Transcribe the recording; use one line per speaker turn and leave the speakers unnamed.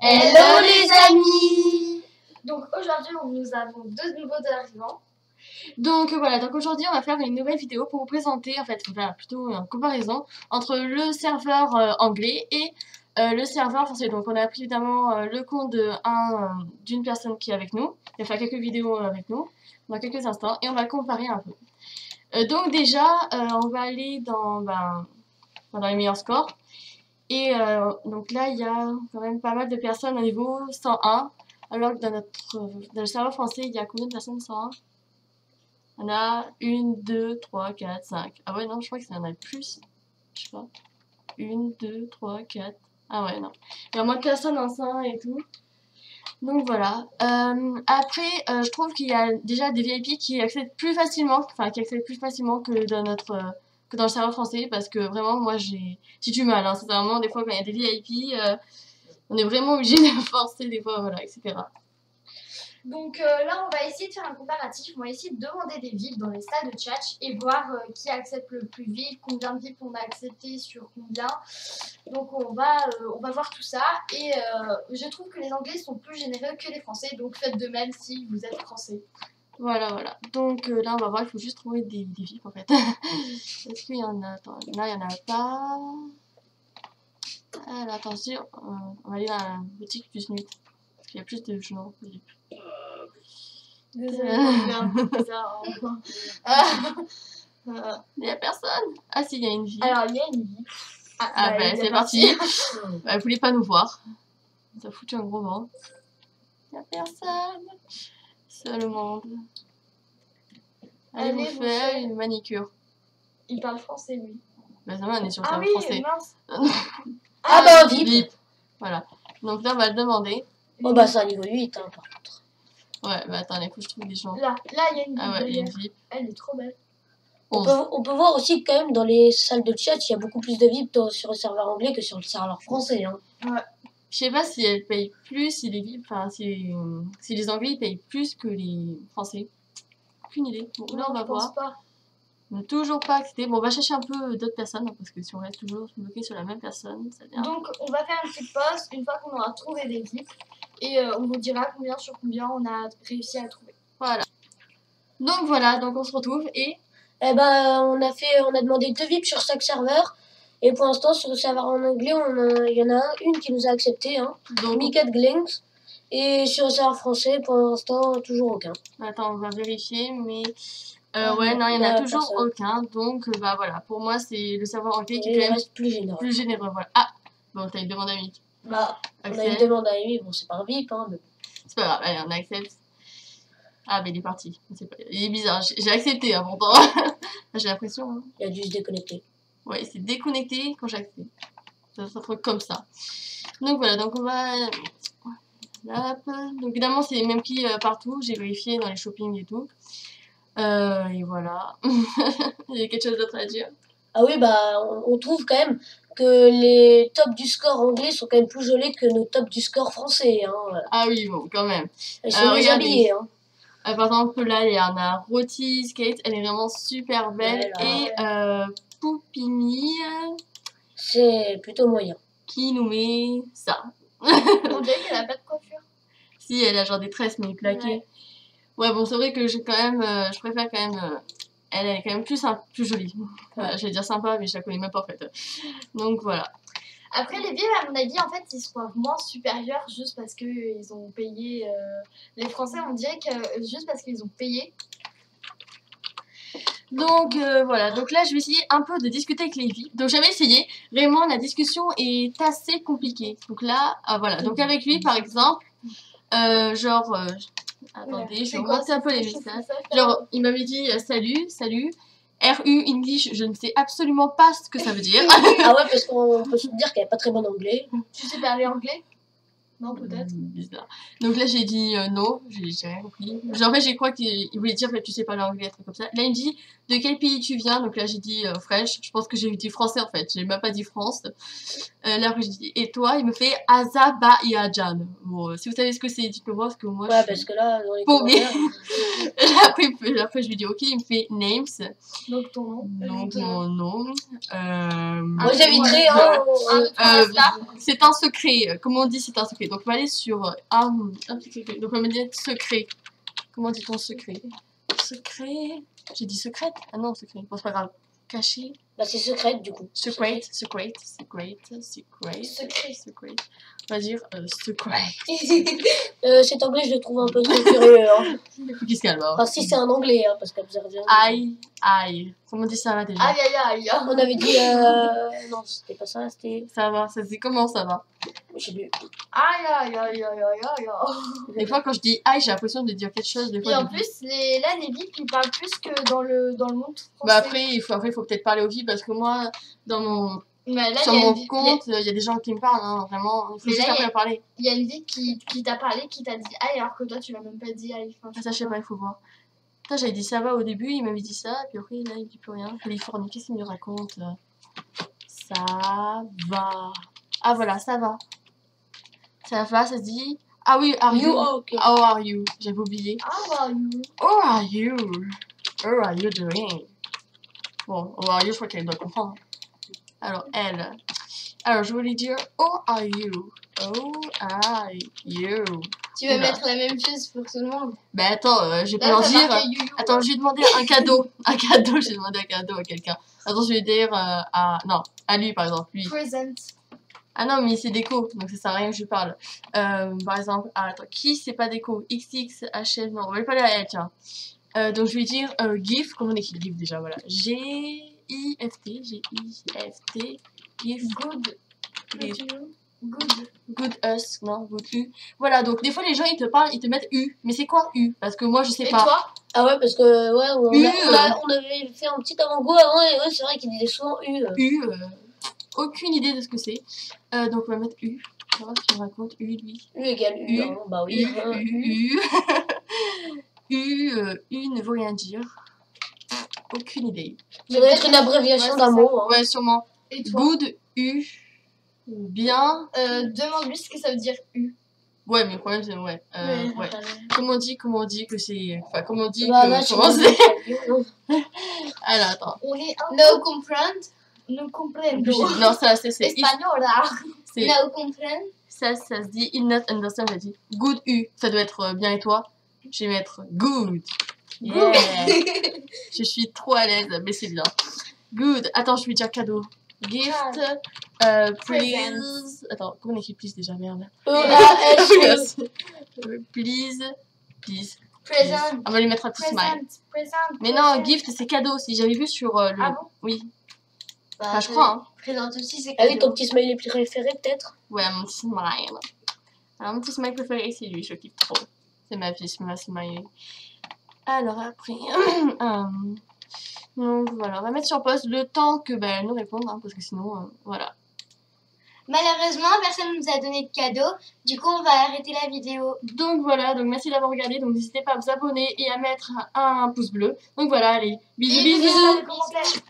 Hello les amis.
Donc aujourd'hui nous avons deux nouveaux arrivants.
Donc voilà, donc aujourd'hui on va faire une nouvelle vidéo pour vous présenter, en fait, enfin, plutôt une comparaison entre le serveur anglais et le serveur français. Donc on a pris évidemment le compte d'une personne qui est avec nous, il va faire quelques vidéos avec nous dans quelques instants et on va comparer un peu. Donc déjà on va aller dans les meilleurs scores. Et donc là, il y a quand même pas mal de personnes au niveau 101, alors que dans le serveur français, il y a combien de personnes 101? Il y en a 1, 2, 3, 4, 5. Ah ouais, non, je crois que ça en a plus. Je sais pas. 1, 2, 3, 4. Ah ouais, non. Il y a moins de personnes en 101 et tout. Donc voilà. Après, je trouve qu'il y a déjà des VIP qui accèdent plus facilement, que dans le serveur français, parce que vraiment, moi, j'ai du mal. Hein. C'est vraiment, des fois, quand il y a des VIP, on est vraiment obligé de forcer, des fois, voilà, etc.
Donc là, on va essayer de faire un comparatif. On va essayer de demander des VIP dans les stades de chat et voir qui accepte le plus VIP, combien de VIP on a accepté sur combien. Donc on va voir tout ça. Et je trouve que les Anglais sont plus généreux que les Français. Donc faites de même si vous êtes Français.
Voilà. Donc là, on va voir, il faut juste trouver des VIP, en fait. Est-ce qu'il y en a? Attends, là, il n'y en a pas. Alors, attention, on va aller dans la boutique plus nuit. Parce qu'il y a plus de journaux VIP.
Désolée,
il n'y a personne. Ah si, il y a une vie.
Alors, il y a une vie.
Ah bah, c'est parti. Elle voulait pas nous voir. Ça a foutu un gros vent. Il n'y a personne. Seul au monde. Allez vous faire une manicure.
Il parle français, lui.
Bah ça va, on est sur le
oui,
français.
Mince.
bah VIP.
Voilà. Donc là, on va le demander.
Oh bah c'est un niveau 8 hein, par contre.
Ouais, bah attends, il faut que je trouve des gens.
Là, il y a une VIP.
Ah ouais, il y a une VIP.
Elle est trop belle.
On peut voir aussi quand même dans les salles de chat, il y a beaucoup plus de VIP sur le serveur anglais que sur le serveur français. Hein.
Ouais.
Je sais pas si elle paye plus, si les VIP, enfin si les Anglais payent plus que les Français. Aucune idée. Bon, là on va voir.
Pas.
On n'a toujours pas accepté. Bon, on va chercher un peu d'autres personnes, hein, parce que si on reste toujours bloqué sur la même personne, ça vient.
Donc on va faire une petite pause une fois qu'on aura trouvé des VIP et on vous dira combien sur combien on a réussi à trouver.
Voilà. Donc voilà, donc on se retrouve et...
Eh ben on a demandé 2 VIP sur chaque serveur. Et pour l'instant, sur le serveur en anglais, il y en a une qui nous a accepté, hein, Mikat Glenks. Et sur le serveur français, pour l'instant, toujours aucun.
Attends, on va vérifier, mais... ouais, non, il n'y en a toujours aucun. Donc, bah voilà, pour moi, c'est le serveur anglais qui est quand même plus généreux. Voilà. Ah, bon, t'as une demande à Mick.
Bah, on a une demande à lui, bon, c'est pas un VIP, hein. Mais...
C'est pas grave, allez, on accepte. Ah, mais il est parti. Il est bizarre, j'ai accepté, hein, pourtant. J'ai l'impression. Hein.
Il a dû se déconnecter.
Ouais, il s'est déconnecté quand j'accepte. Ça se retrouve comme ça. Donc voilà, donc on va... Hop. Donc évidemment, c'est les mêmes prix partout. J'ai vérifié dans les shoppings et tout. Et voilà. Il y a quelque chose d'autre à dire?
Ah oui, bah on trouve quand même que les tops du score anglais sont quand même plus jolis que nos tops du score français. Hein.
Ah oui, bon, quand même.
Ils sont bien habillés. Hein.
Par exemple, là, il y en a Roti Skate, elle est vraiment super belle. Et Poupini,
c'est plutôt moyen.
Qui nous met ça.
On dirait qu'elle a pas de coiffure.
Si, elle a genre des tresses, mais plaquées. Ouais, bon, c'est vrai que je préfère quand même... elle est quand même plus jolie. Voilà, je vais dire sympa, mais je la connais même pas en fait. Donc voilà.
Après, les villes, à mon avis, en fait, ils se croient moins supérieurs juste parce qu'ils ont payé. Les Français, on dirait que juste parce qu'ils ont payé.
Donc voilà, donc là je vais essayer un peu de discuter avec les VIP. Donc j'avais essayé, vraiment la discussion est assez compliquée. Donc là, voilà, donc avec lui par exemple, genre, attendez, je remonte un peu les messages. Genre, il m'avait dit salut, RU English, je ne sais absolument pas ce que ça veut dire.
Ah ouais, parce qu'on peut se dire qu'elle n'est pas très bonne anglais.
Tu sais parler anglais? Non, peut-être.
Bizarre. Donc là, j'ai dit non, j'ai rien compris. Genre, en fait, j'ai crois qu'il voulait dire tu sais parler anglais, un truc comme ça. Là, il me dit de quel pays tu viens. Donc là, j'ai dit French. Je pense que j'ai dit français en fait. J'ai même pas dit France. Là, après, j'ai dit et toi? Il me fait Azerbaijan. Bon, si vous savez ce que c'est, dites-le moi parce que moi.
Ouais, parce que là, dans les commentaires.
après, je lui dis ok. Il me fait names.
Donc ton nom.
Donc mon nom.
Moi, j'inviterai.
C'est un secret. Comment on dit c'est un secret? Donc on va aller sur un petit clic. Donc on va dire secret. Comment dit-on secret? Secret. J'ai dit secrète? Ah non, secret. Bon, c'est pas grave. Caché.
Bah, c'est secrète du coup.
Secret.
Secret.
On va dire secret.
Cet anglais, je le trouve un peu trop curieux. Hein.
Qu'est-ce qu'elle va?
Enfin, si c'est un anglais, hein, parce qu'observer.
Aïe. Comment on dit ça va déjà?
Aïe aïe aïe.
On avait dit. Non, c'était pas ça, c'était.
Ça va, ça se dit comment ça va?
Je sais plus.
Aïe aïe aïe aïe aïe aïe.
Des fois quand je dis aïe, j'ai l'impression de dire quelque chose. Des fois,
Et en plus, là, les VIP, ils parlent plus que dans le monde français.
bah après, il faut peut-être parler aux filles parce que moi, dans mon
Mais là,
sur
il y a
mon
une vie-
compte, il y a des gens qui me parlent, hein, vraiment. Il faut
Mais
juste
là,
après parler.
il y a une vie qui t'a parlé, qui t'a dit aïe, alors que toi, tu l'as même pas dit aïe. Enfin,
Ah, ça, je sais pas, il faut voir. Putain, j'avais dit ça va au début, il m'avait dit ça, puis après, là, il dit plus rien. Californie, qu'est-ce qu'il me raconte? Ça va. Ah, voilà, ça va. Ça va, ça se dit. Ah oui, are you?
Ok.
How are you? J'avais oublié.
how are you?
How are you? How are you doing? Bon, how are you, je crois qu'elle doit comprendre. Alors, elle. Alors, je voulais dire how are you? How are you?
Tu veux
Oula.
mettre la même chose pour tout le monde?
Ben attends, je vais pas
Là,
leur
t'as
dire.
marqué you, you.
Attends, je vais demander un cadeau. Un cadeau, j'ai demandé un cadeau à quelqu'un. Attends, je vais dire à. Non, à lui par exemple. Lui.
Present.
Ah non, mais c'est déco, donc ça sert à rien que je parle. Par exemple, attends, qui c'est pas déco? XXHL, non, on va pas aller à elle, tiens. Donc je vais dire GIF, comment on écrit GIF déjà, voilà. G-I-F-T, G-I-F-T, GIF.
Good.
GIF.
Good.
Good us, non, good U. Voilà, donc des fois les gens ils te parlent, ils te mettent U. Mais c'est quoi U? Parce que moi je sais
Et
pas.
toi?
Ah ouais, parce que ouais,
U,
on avait fait un petit avant-goût avant, et ouais, c'est vrai qu'il disait souvent U.
U, aucune idée de ce que c'est. Donc on va mettre U. On va voir ce qu'il me raconte. U, lui.
U égale U,
U,
hein, bah oui.
U. U ne veut rien dire. Aucune idée.
Ça doit être une abréviation
Ouais,
d'un
c'est
mot. Hein.
Ouais, sûrement.
Et toi?
Good, U. Bien.
Demande-lui ce que ça veut dire U.
Ouais, mais le problème c'est. Ouais. Ouais. Comment on dit que c'est. Enfin, comment on dit
Bah,
que.
là,
Comment
c'est
c'est. Alors, attends.
On est un
No comprend.
No comprendo.
Non, ça, c'est.
Espagnol,
C'est.
No comprend.
Ça se dit il not understand, j'ai dit good U. Ça doit être bien et toi? Je vais mettre good. Yeah. Je suis trop à l'aise, mais c'est bien. Good. Attends, je vais dire cadeau. Gift. Please. Attends, comment on écrit please déjà? Merde.
E-A-S.
Please. Please.
Present.
On va lui mettre un petit smile.
Present.
Mais non, gift c'est cadeau. Si j'avais vu sur le.
Ah bon?
Oui.
Bah,
Enfin, je crois. Hein.
Présente aussi, c'est
Ah oui,
cadeau.
ton petit smiley préféré peut-être.
Ouais, mon petit smile. Alors, mon petit smile préféré, c'est lui. Je kiffe trop. C'est ma vie, c'est ma smile. Alors, après. Donc, voilà. On va mettre sur pause le temps que elle nous réponde. Hein, parce que sinon, voilà.
Malheureusement, personne ne nous a donné de cadeau. Du coup, on va arrêter la vidéo.
Donc, voilà. Donc, merci d'avoir regardé. Donc, n'hésitez pas à vous abonner et à mettre un pouce bleu. Donc, voilà. Allez. Bisous,
Et
bisous.
n'oubliez pas de commenter.